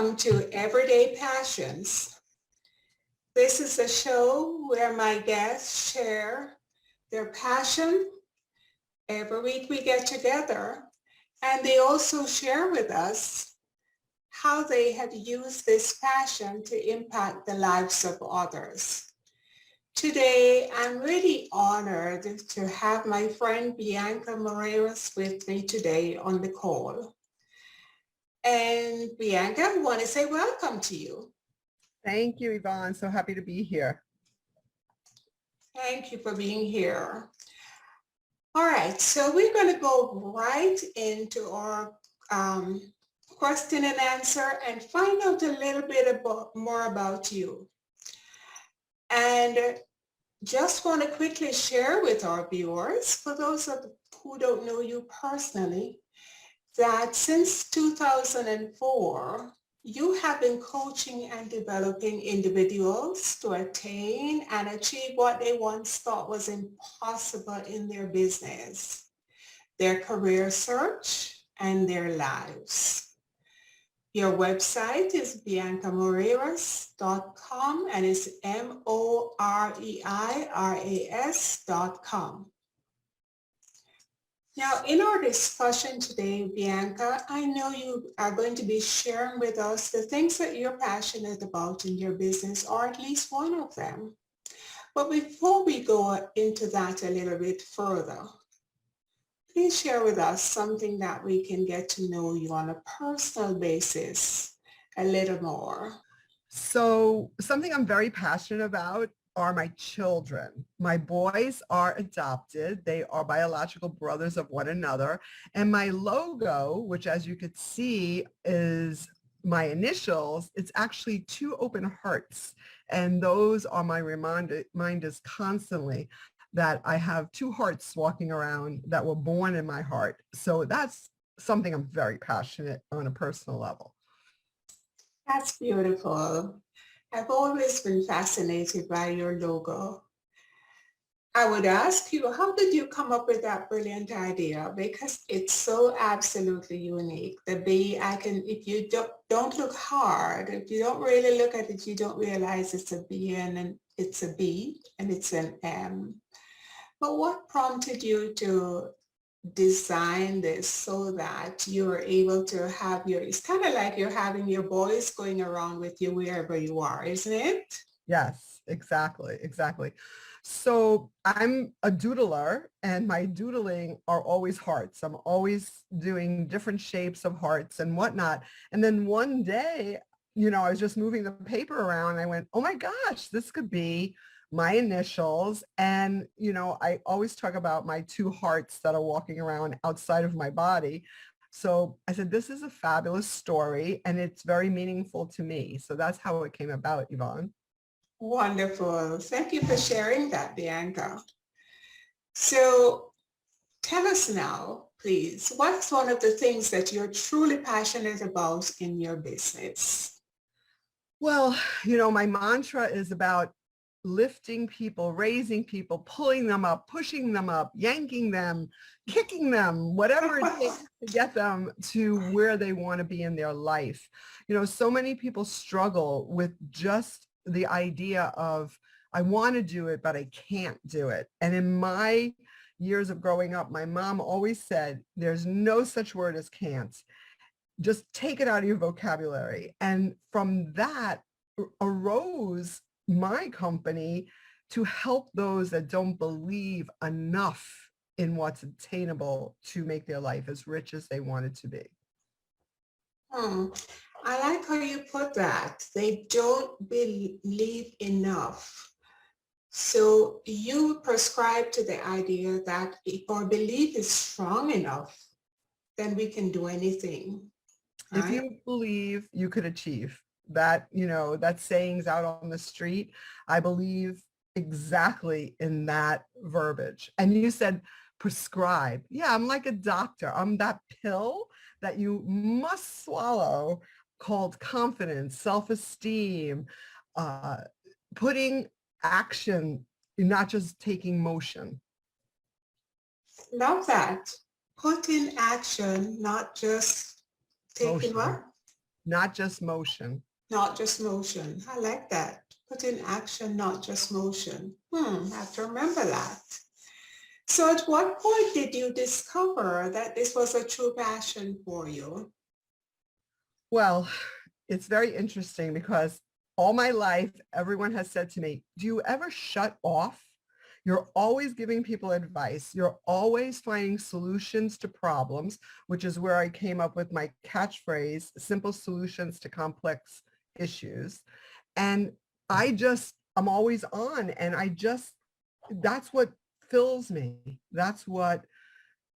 Welcome to Everyday Passions. This is a show where my guests share their passion. Every week we get together and they also share with us how they have used this passion to impact the lives of others. Today, I'm really honored to have my friend Bianca Moreiras with me today on the call. And Bianca, I want to say welcome to you. Thank you, Yvonne. So happy to be here. Thank you for being here. All right, so we're going to go right into our question and answer and find out a little bit more about you. And just want to quickly share with our viewers, for those who don't know you personally, that since 2004, you have been coaching and developing individuals to attain and achieve what they once thought was impossible in their business, their career search, and their lives. Your website is biancamoreiras.com and it's MOREIRAS.com. Now, in our discussion today, Bianca, I know you are going to be sharing with us the things that you're passionate about in your business, or at least one of them. But before we go into that a little bit further, please share with us something that we can get to know you on a personal basis a little more. So something I'm very passionate about are my children. My boys are adopted. They are biological brothers of one another. And my logo, which as you could see is my initials, it's actually two open hearts. And those are my reminders constantly that I have two hearts walking around that were born in my heart. So that's something I'm very passionate on a personal level. That's beautiful. I've always been fascinated by your logo. I would ask you, how did you come up with that brilliant idea? Because it's so absolutely unique. The bee, if you don't look hard, if you don't really look at it, you don't realize it's a bee and it's a B and it's an M. But what prompted you to design this so that you're able to have it's kind of like you're having your boys going around with you wherever you are, isn't it? Yes, exactly. So I'm a doodler and my doodling are always hearts. I'm always doing different shapes of hearts and whatnot. And then one day, I was just moving the paper around and I went, oh my gosh, this could be my initials. And, I always talk about my two hearts that are walking around outside of my body. So I said, this is a fabulous story and it's very meaningful to me. So that's how it came about, Yvonne. Wonderful. Thank you for sharing that, Bianca. So tell us now, please, what's one of the things that you're truly passionate about in your business? Well, my mantra is about lifting people, raising people, pulling them up, pushing them up, yanking them, kicking them, whatever it takes to get them to where they want to be in their life. So many people struggle with just the idea of, I want to do it, but I can't do it. And in my years of growing up, my mom always said, there's no such word as can't. Just take it out of your vocabulary. And from that arose my company to help those that don't believe enough in what's attainable to make their life as rich as they want it to be. I like how you put that. They don't believe enough. So you prescribe to the idea that if our belief is strong enough, then we can do anything. Right? If you believe, you could achieve. That, that saying's out on the street. I believe exactly in that verbiage. And you said prescribe. Yeah, I'm like a doctor. I'm that pill that you must swallow called confidence, self-esteem, putting action, not just taking motion. Love that. Put in action, not just taking what? not just motion. Not just motion. I like that. Put in action, not just motion. I have to remember that. So at what point did you discover that this was a true passion for you? Well, it's very interesting because all my life, everyone has said to me, do you ever shut off? You're always giving people advice. You're always finding solutions to problems, which is where I came up with my catchphrase, simple solutions to complex issues. And I'm always on, and that's what fills me. That's what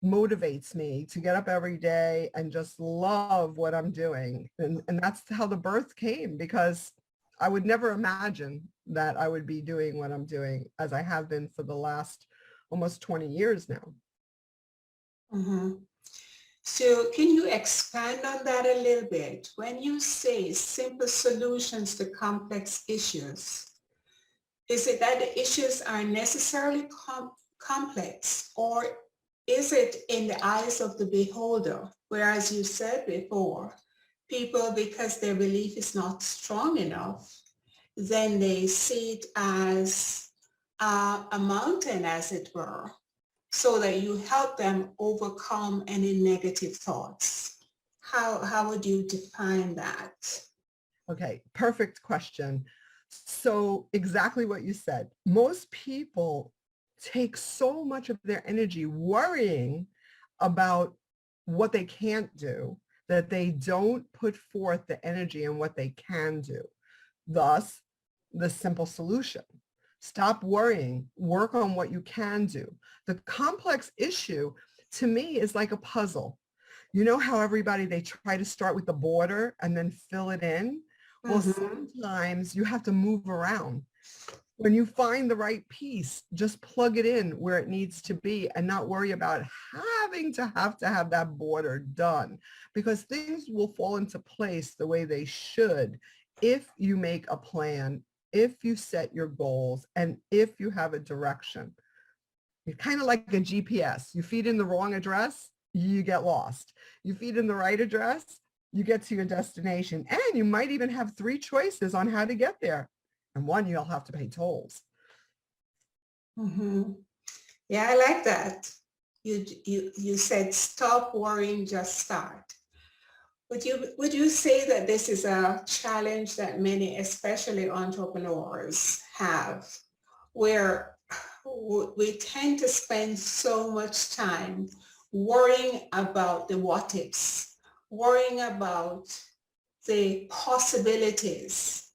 motivates me to get up every day and just love what I'm doing. And that's how the birth came, because I would never imagine that I would be doing what I'm doing as I have been for the last almost 20 years now. Mhm. So can you expand on that a little bit? When you say simple solutions to complex issues, is it that the issues are necessarily complex, or is it in the eyes of the beholder? Whereas you said before, people, because their belief is not strong enough, then they see it as a mountain, as it were, so that you help them overcome any negative thoughts. How would you define that? Okay, perfect question. So exactly what you said. Most people take so much of their energy worrying about what they can't do that they don't put forth the energy in what they can do. Thus, the simple solution. Stop worrying. Work on what you can do. The complex issue to me is like a puzzle. You know how everybody, they try to start with the border and then fill it in? Well, Mm-hmm. sometimes you have to move around. When you find the right piece, just plug it in where it needs to be and not worry about having to have that border done, because things will fall into place the way they should if you make a plan, if you set your goals, and if you have a direction. It's kind of like a GPS. You feed in the wrong address, you get lost. You feed in the right address, you get to your destination. And you might even have 3 choices on how to get there. And one, you'll have to pay tolls. Mm-hmm. Yeah, I like that. You said stop worrying, just start. Would you say that this is a challenge that many, especially entrepreneurs, have, where we tend to spend so much time worrying about the what ifs, worrying about the possibilities,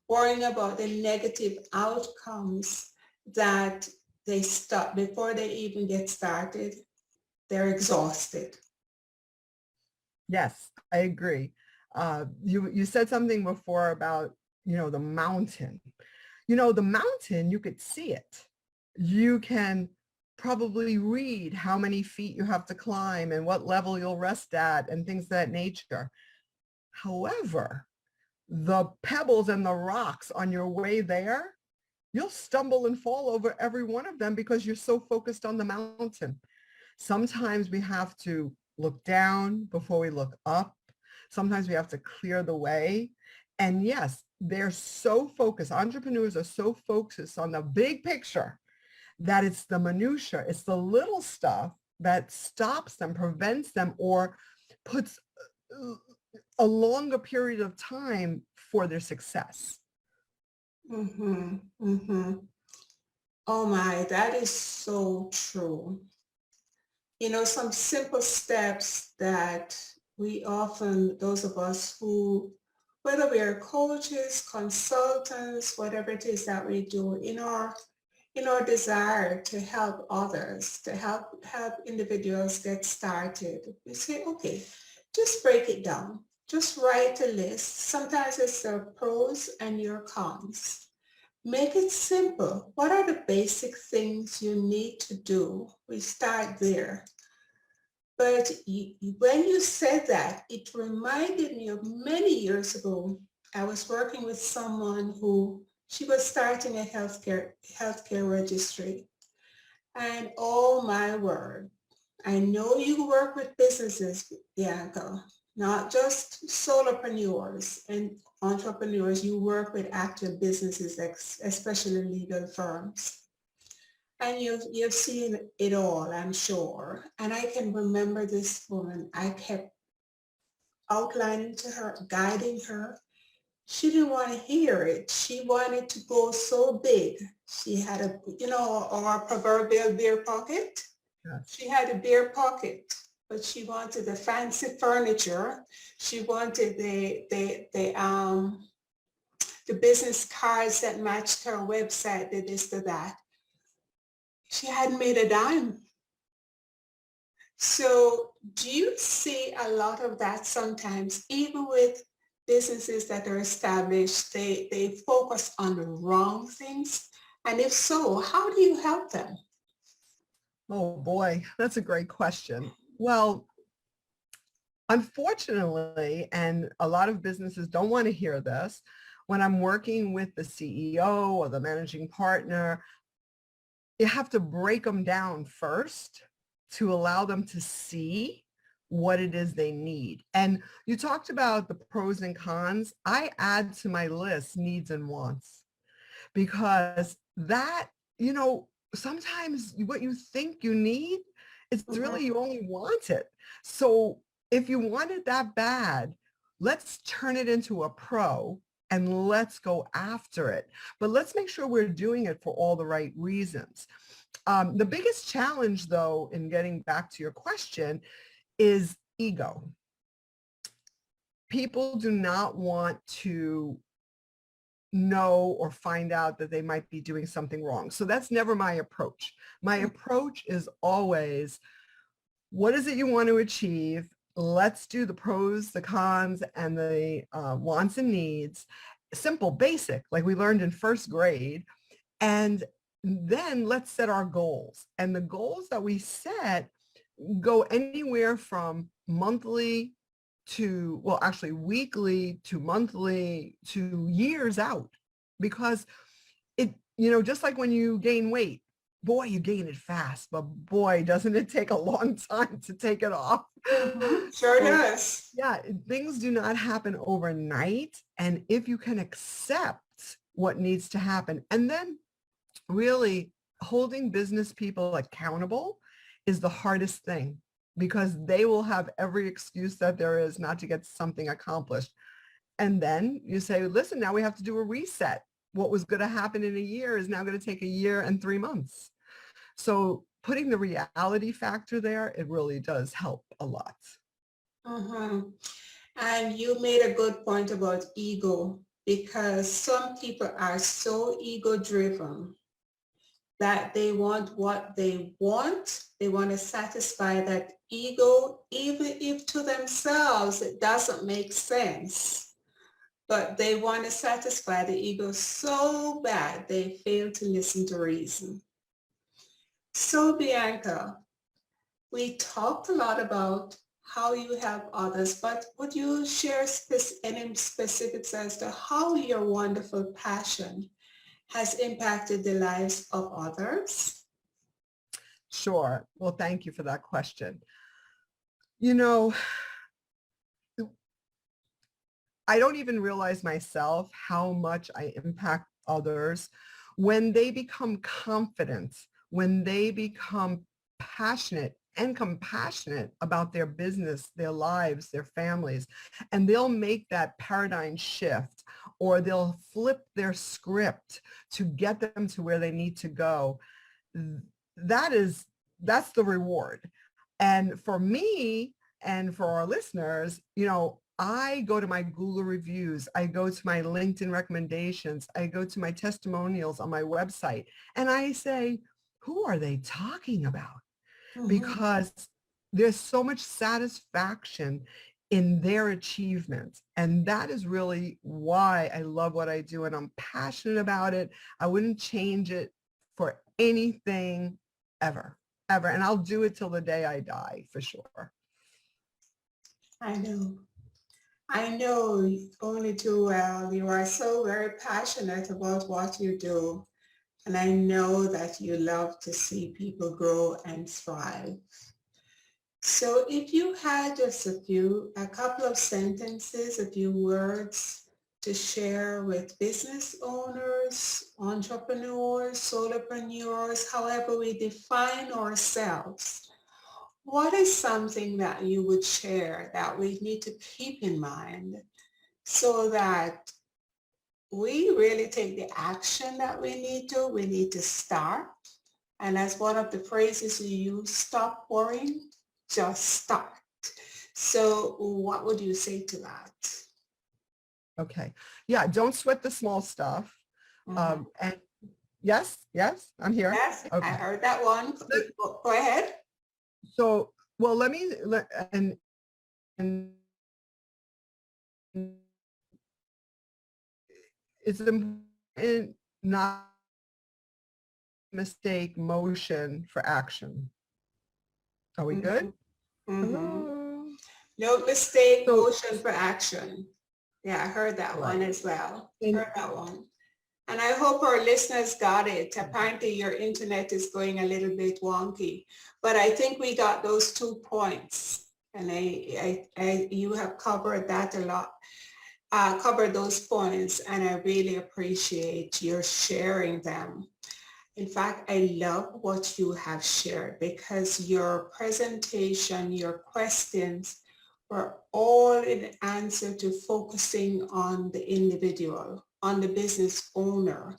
worrying about the negative outcomes, that they stop before they even get started. They're exhausted. Yes, I agree. You said something before about, the mountain. The mountain, you could see it. You can probably read how many feet you have to climb and what level you'll rest at and things of that nature. However, the pebbles and the rocks on your way there, you'll stumble and fall over every one of them because you're so focused on the mountain. Sometimes we have to look down before we look up. Sometimes we have to clear the way. And yes, they're so focused. Entrepreneurs are so focused on the big picture that it's the minutia, it's the little stuff that stops them, prevents them, or puts a longer period of time for their success. Mm-hmm, mm-hmm. Oh my, that is so true. Some simple steps that we often, those of us who, whether we are coaches, consultants, whatever it is that we do, in our desire to help others, to help individuals get started, we say, okay, just break it down. Just write a list. Sometimes it's the pros and your cons. Make it simple. What are the basic things you need to do? We start there. But when you said that, it reminded me of many years ago. I was working with someone who, she was starting a healthcare registry. And oh my word, I know you work with businesses, Bianca. not just solopreneurs and entrepreneurs. You work with active businesses, especially legal firms. And you've seen it all, I'm sure. And I can remember this woman. I kept outlining to her, guiding her. She didn't want to hear it. She wanted to go so big. She had a, our proverbial beer pocket. Yes. She had a beer pocket, but she wanted the fancy furniture. She wanted the business cards that matched her website, the this, the that. She hadn't made a dime. So do you see a lot of that sometimes, even with businesses that are established, they focus on the wrong things? And if so, how do you help them? Oh boy, that's a great question. Well, unfortunately, and a lot of businesses don't want to hear this, when I'm working with the CEO or the managing partner, you have to break them down first to allow them to see what it is they need. And you talked about the pros and cons. I add to my list needs and wants, because that, sometimes what you think you need, it's Mhm. really you only want it. So if you want it that bad, let's turn it into a pro and let's go after it. But let's make sure we're doing it for all the right reasons. The biggest challenge, though, in getting back to your question, is ego. People do not want to know or find out that they might be doing something wrong. So that's never my approach. My approach is always, what is it you want to achieve? Let's do the pros, the cons, and the wants and needs. Simple, basic, like we learned in first grade. And then let's set our goals. And the goals that we set go anywhere from monthly to, well, actually weekly to monthly to years out, because just like when you gain weight, boy, you gain it fast, but boy, doesn't it take a long time to take it off. Mhm. Sure So does. yeah, things do not happen overnight. And if you can accept what needs to happen, and then really holding business people accountable is the hardest thing, because they will have every excuse that there is not to get something accomplished. And then you say, listen, now we have to do a reset. What was going to happen in a year is now going to take a year and 3 months. So putting the reality factor there, it really does help a lot. Mhm. And you made a good point about ego, because some people are so ego driven that they want what they want. They want to satisfy that ego, even if to themselves it doesn't make sense. But they want to satisfy the ego so bad they fail to listen to reason. So Bianca, we talked a lot about how you help others, but would you share any specifics as to how your wonderful passion has impacted the lives of others? Sure. Well, thank you for that question. You know, I don't even realize myself how much I impact others when they become confident, when they become passionate and compassionate about their business, their lives, their families, and they'll make that paradigm shift, or they'll flip their script to get them to where they need to go. That is, that's the reward. And for me and for our listeners, I go to my Google reviews, I go to my LinkedIn recommendations, I go to my testimonials on my website, and I say, who are they talking about? Mhm. Because there's so much satisfaction in their achievements. And that is really why I love what I do, and I'm passionate about it. I wouldn't change it for anything ever, ever. And I'll do it till the day I die, for sure. I know. I know only too well. You are so very passionate about what you do. And I know that you love to see people grow and thrive. So if you had just a couple of sentences, a few words to share with business owners, entrepreneurs, solopreneurs, however we define ourselves, what is something that you would share that we need to keep in mind so that we really take the action that we need to start. And as one of the phrases you use, stop worrying, just start. So what would you say to that? Okay. Yeah, don't sweat the small stuff. Mhm. And yes, I'm here. Yes, I Okay. heard that one. Go ahead. So, well, and it's important not mistake motion for action. Are we good? Mhm. Mhm. Hello? No mistake, So, motion for action. Yeah, I heard that one right. as well. And Heard that one. And I hope our listeners got it. Apparently your internet is going a little bit wonky, but I think we got those 2 points. And you have covered that a lot, covered those points, and I really appreciate your sharing them. In fact, I love what you have shared because your presentation, your questions were all in answer to focusing on the individual, on the business owner,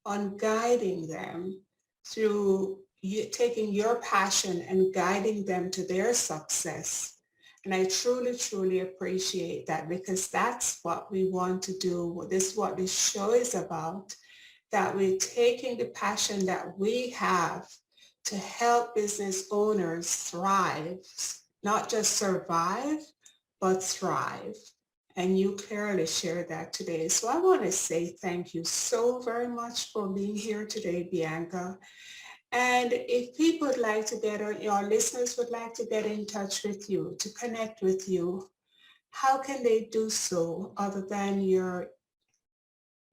on guiding them through you, taking your passion and guiding them to their success. And I truly, truly appreciate that because that's what we want to do. This is what this show is about, that we're taking the passion that we have to help business owners thrive, not just survive, but thrive. And you clearly shared that today. So I want to say thank you so very much for being here today, Bianca. And if people would like to get, or your listeners would like to get in touch with you, to connect with you, how can they do so other than your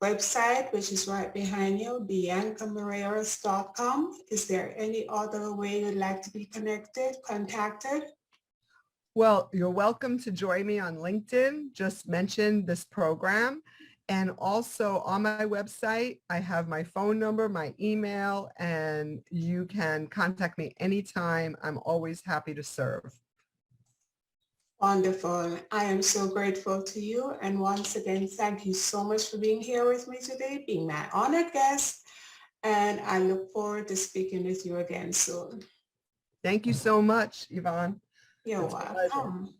website, which is right behind you, biancamoreiras.com? Is there any other way you'd like to be connected, contacted? well, you're welcome to join me on LinkedIn. Just mention this program. And also on my website, I have my phone number, my email, and you can contact me anytime. I'm always happy to serve. Wonderful. I am so grateful to you. And once again, thank you so much for being here with me today, being my honored guest. And I look forward to speaking with you again soon. Thank you so much, Yvonne. You're It's a pleasure. welcome.